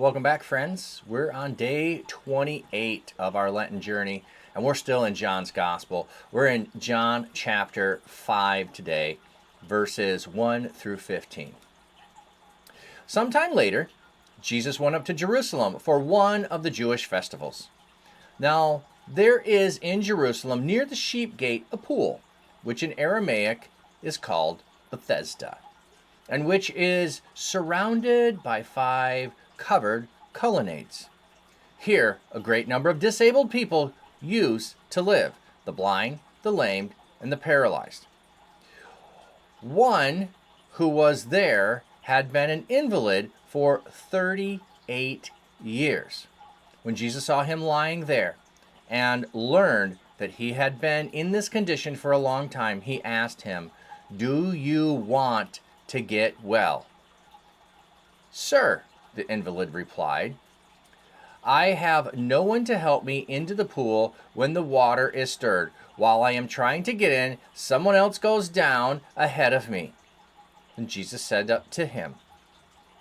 Welcome back, friends. We're on day 28 of our Lenten journey, and we're still in John's Gospel. We're in John chapter 5 today, verses 1 through 15. Sometime later, Jesus went up to Jerusalem for one of the Jewish festivals. Now, there is in Jerusalem near the sheep gate a pool, which in Aramaic is called Bethesda, and which is surrounded by 5 covered colonnades. Here, a great number of disabled people used to live: the blind, the lame, and the paralyzed. One who was there had been an invalid for 38 years. When Jesus saw him lying there and learned that he had been in this condition for a long time, he asked him, "Do you want to get well?" "Sir," the invalid replied, "I have no one to help me into the pool when the water is stirred. While I am trying to get in, someone else goes down ahead of me." And Jesus said to him,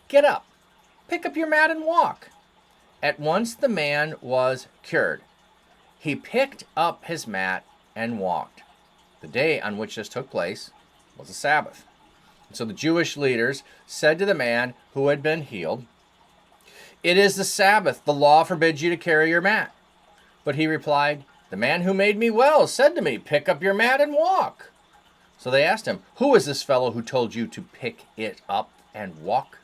"Get up, pick up your mat and walk." At once the man was cured. He picked up his mat and walked. The day on which this took place was a Sabbath. So the Jewish leaders said to the man who had been healed, "It is the Sabbath. The law forbids you to carry your mat." But he replied, "The man who made me well said to me, 'Pick up your mat and walk.'" So they asked him, "Who is this fellow who told you to pick it up and walk?"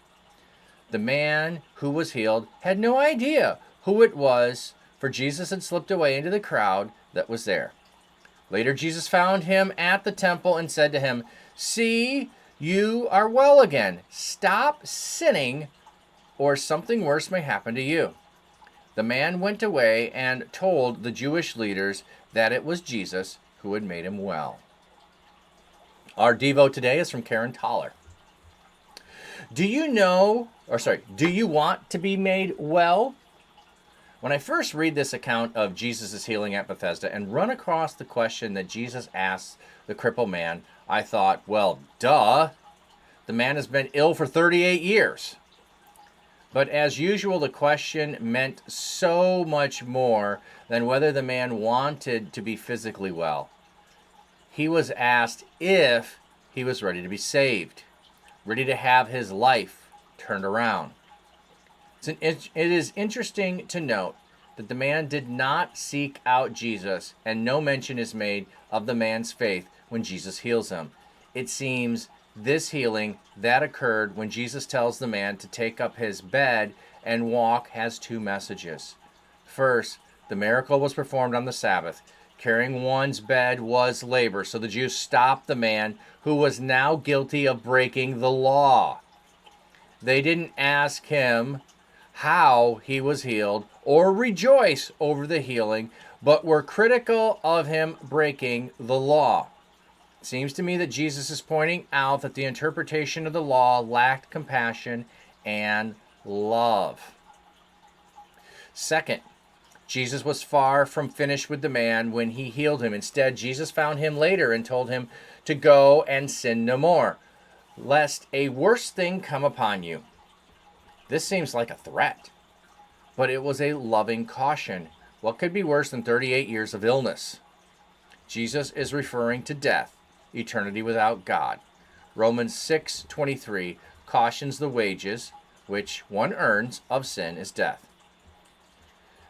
The man who was healed had no idea who it was, for Jesus had slipped away into the crowd that was there. Later, Jesus found him at the temple and said to him, "See, you are well again. Stop sinning, or something worse may happen to you." The man went away and told the Jewish leaders that it was Jesus who had made him well. Our Devo today is from Thaler. Do you want to be made well? When I first read this account of Jesus' healing at Bethesda and run across the question that Jesus asked the crippled man, I thought, well, duh. The man has been ill for 38 years. But as usual, the question meant so much more than whether the man wanted to be physically well. He was asked if he was ready to be saved, ready to have his life turned around. It is interesting to note that the man did not seek out Jesus, and no mention is made of the man's faith when Jesus heals him. It seems this healing that occurred when Jesus tells the man to take up his bed and walk has 2 messages. First, the miracle was performed on the Sabbath. Carrying one's bed was labor, so the Jews stopped the man who was now guilty of breaking the law. They didn't ask him how he was healed or rejoice over the healing, but were critical of him breaking the law. It seems to me that Jesus is pointing out that the interpretation of the law lacked compassion and love. Second, Jesus was far from finished with the man when he healed him. Instead, Jesus found him later and told him to go and sin no more, lest a worse thing come upon you. This seems like a threat, but it was a loving caution. What could be worse than 38 years of illness? Jesus is referring to death, eternity without God. Romans 6:23 cautions the wages, which one earns of sin, is death.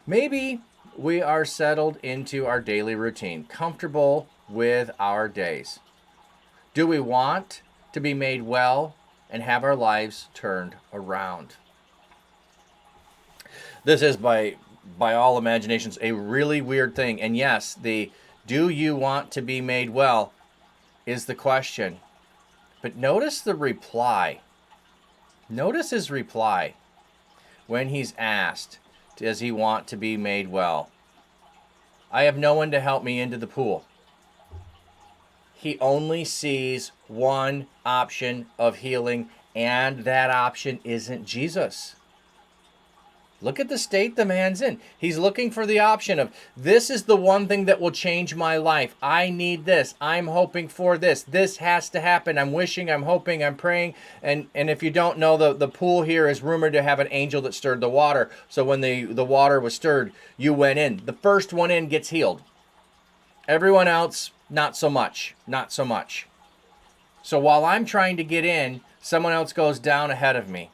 Maybe we are settled into our daily routine, comfortable with our days. Do we want to be made well and have our lives turned around? This is by all imaginations a really weird thing. And yes, the "do you want to be made well" is the question. But notice the reply. Notice his reply when he's asked, does he want to be made well? "I have no one to help me into the pool." He only sees one option of healing, and that option isn't Jesus. Look at the state the man's in. He's looking for the option of, this is the one thing that will change my life. I need this. I'm hoping for this. This has to happen. I'm wishing, I'm hoping, I'm praying. And if you don't know, the pool here is rumored to have an angel that stirred the water. So when the water was stirred, you went in. The first one in gets healed. Everyone else, not so much. Not so much. So while I'm trying to get in, someone else goes down ahead of me.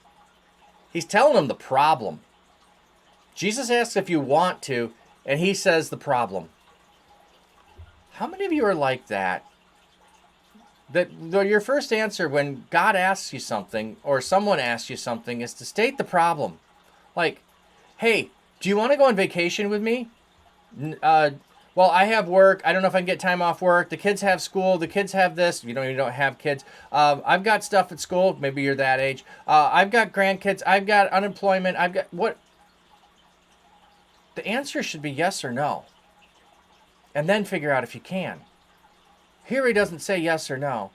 He's telling them the problem. Jesus asks if you want to, and he says the problem. How many of you are like that? That your first answer when God asks you something or someone asks you something is to state the problem. Like, hey, do you want to go on vacation with me? Well, I have work. I don't know if I can get time off work. The kids have school. The kids have this. You don't have kids. I've got stuff at school. Maybe you're that age. I've got grandkids. I've got unemployment. I've got what? The answer should be yes or no. And then figure out if you can. Here he doesn't say yes or no.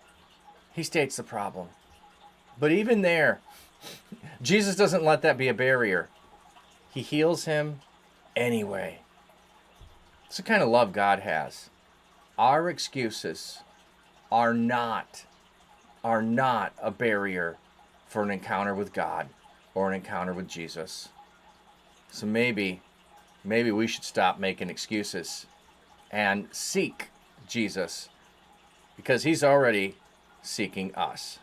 He states the problem. But even there, Jesus doesn't let that be a barrier. He heals him anyway. It's the kind of love God has. Our excuses are not a barrier for an encounter with God or an encounter with Jesus. So maybe we should stop making excuses and seek Jesus, because he's already seeking us.